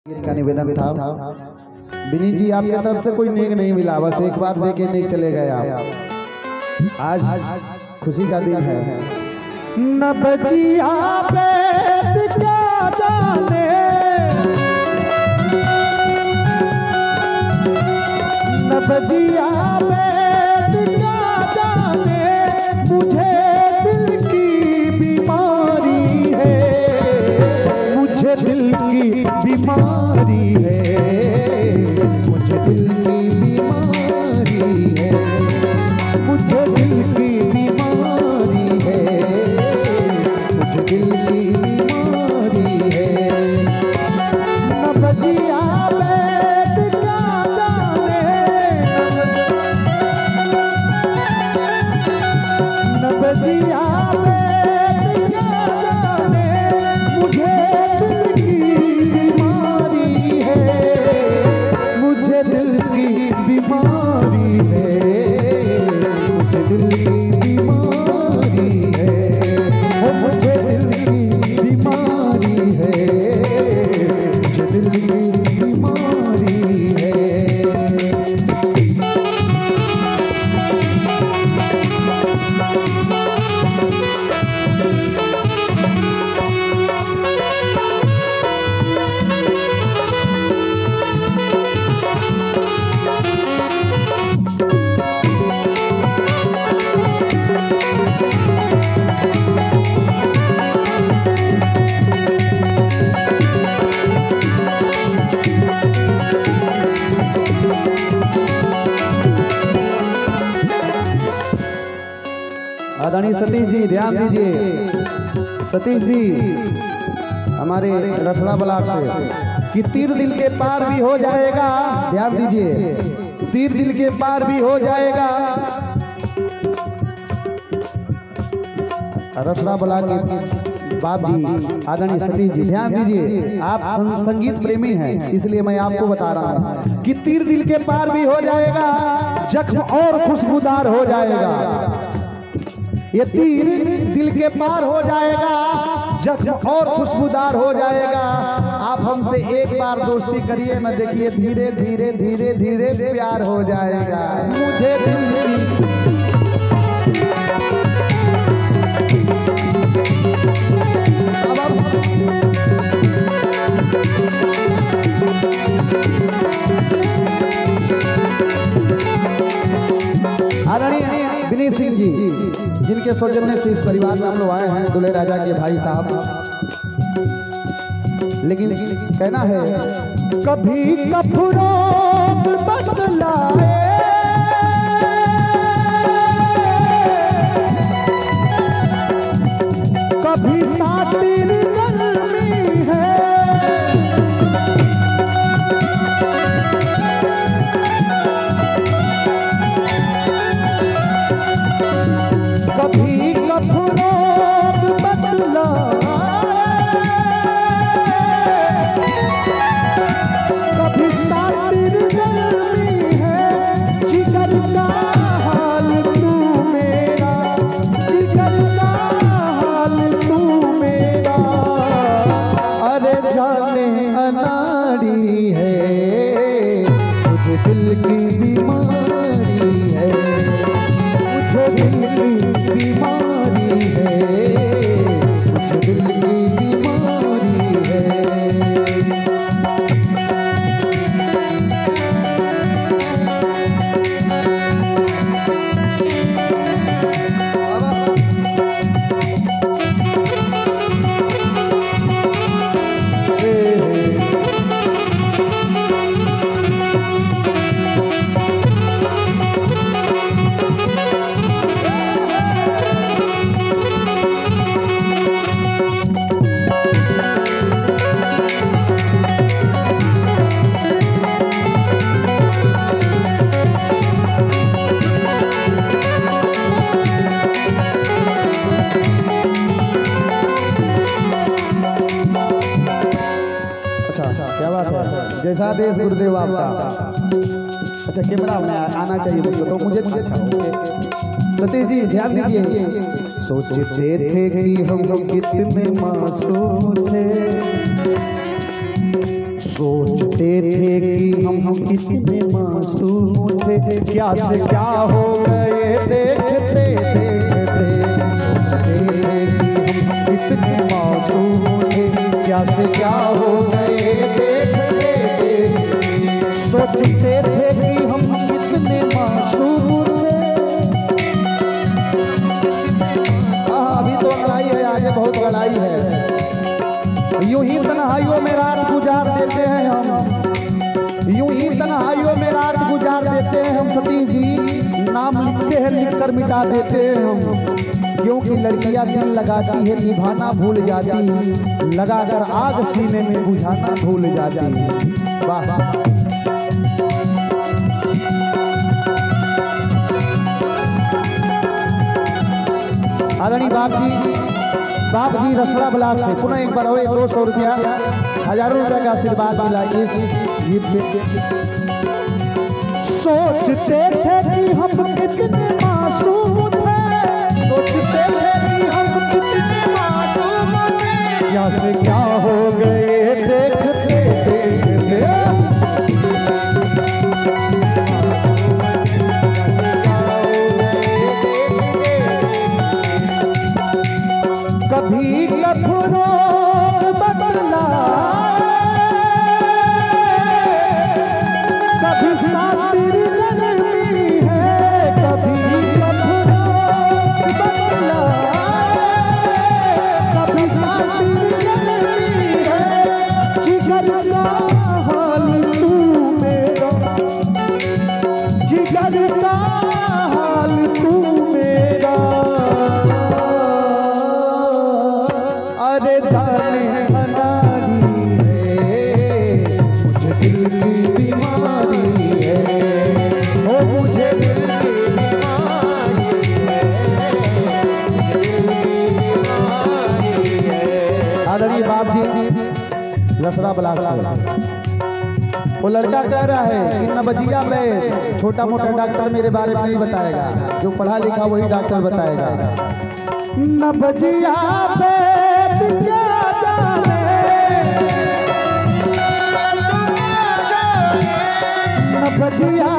का निवेदन था। विनीत जी आपकी तरफ से कोई नेक नहीं मिला, बस एक बार दे के नेक चले गए आप। आज खुशी का दिन है। न बजिया बेट क्या जाने, न बजिया बेट क्या जाने, मुझे दिल की बीमारी है, मुझे दिल की बीमारी है, मुझे दिल की बीमारी है, मुझे दिल की बीमारी है, मुझे दिल की बीमारी है। न बजिया बेट क्या जाने, न बजिया बेट क्या जाने, मुझे दिल की बीमारी है, मुझे दिल की बीमारी है, मुझे दिल की बीमारी है, मुझे दिल की बीमारी है, मुझे दिल की बीमारी है। आदरणीय सतीश जी ध्यान दीजिए, सतीश जी हमारे रसड़ा ब्लॉक से कि तीर दिल के पार भी हो जाएगा, ध्यान दीजिए, तीर दिल के पार भी हो जाएगा। रसड़ा ब्लॉक के बाप जी आदरणीय सतीश जी ध्यान दीजिए, आप संगीत प्रेमी हैं इसलिए मैं आपको बता रहा हूं कि तीर दिल के पार भी हो जाएगा, जख्म और खुशबूदार हो जाएगा। ये तीर दिल के पार हो जाएगा, जख्म और खुशबूदार हो जाएगा। आप हमसे एक बार दोस्ती करिए ना, देखिए धीरे धीरे धीरे धीरे प्यार हो जाएगा। मुझे दिल आदरणीय विनीत सिंह जी जिनके सौजन्य से इस परिवार में हम लोग आए हैं, दुल्हे राजा के भाई साहब। लेकिन कहना है कभी कफरों बदलाए, कभी सातिर गर्मी है, कभी कफरों बदला, कभी सातिर गर्मी है, जिगर का हाल तू मेरा, जिगर का हाल तू मेरा, अरे जाने अनाड़ी है, मुझे दिल की बीमारी है, मुझे दिल की बीमारी है, मुझे दिल की बीमारी है। क्या बात है, जैसा देश गुरुदेव आपका। अच्छा कैमरा में आना चाहिए तो मुझे सतीश जी ध्यान दीजिए, सोचते थे कि हम कितने मासूम थे, सोचते थे कि हम कितने मासूम थे, क्या से क्या हो गए देखते देखते। सोचते थे कि हम कितने मासूम थे, क्या से क्या हो गए देखते देखते। सोचते थे कि हम कितने मासूम थे। अभी तो लड़ाई है, आगे बहुत लड़ाई है। यूं ही तन्हाइयों में रात गुजार देते हैं हम, यूं ही तन्हाइयों में रात गुजार देते हैं हम। सतीश जी नाम लिखते हैं, लिखकर मिटा देते हैं हम। क्योंकि लड़कियां दिल लगाती है, निभाना भूल जाती, लगाकर आग सीने में बुझाना भूल जाती। वाह आदरणीय बाप जी रसड़ा ब्लॉक से पुनः एक बार और 200 रुपया, हजारों रुपया का आशीर्वाद मिला इस गीत पे। सोचते थे कि हम कितने मासूम थे, सोचते थे कि हम कितने मासूम थे, क्या से क्या हो गए देखते देखते। कभी कफरों बदला, कभी सातिर जनमी है, कभी कफरों बदला, कभी सातिर जनमी है। जिगर का हाल तू मेरा, जिगर का हाल तू मेरा। अरे जाने अनारी है, मुझे दिल की बीमारी है, ओ मुझे दिल की बीमारी है, आदरणीय बाप जी लसड़ा ब्लॉक से। वो लड़का कह रहा है कि नबजिया में छोटा मोटा डॉक्टर मेरे बारे में नहीं बताएगा, जो पढ़ा लिखा वही डॉक्टर बताएगा। नबजिया पे नबजिया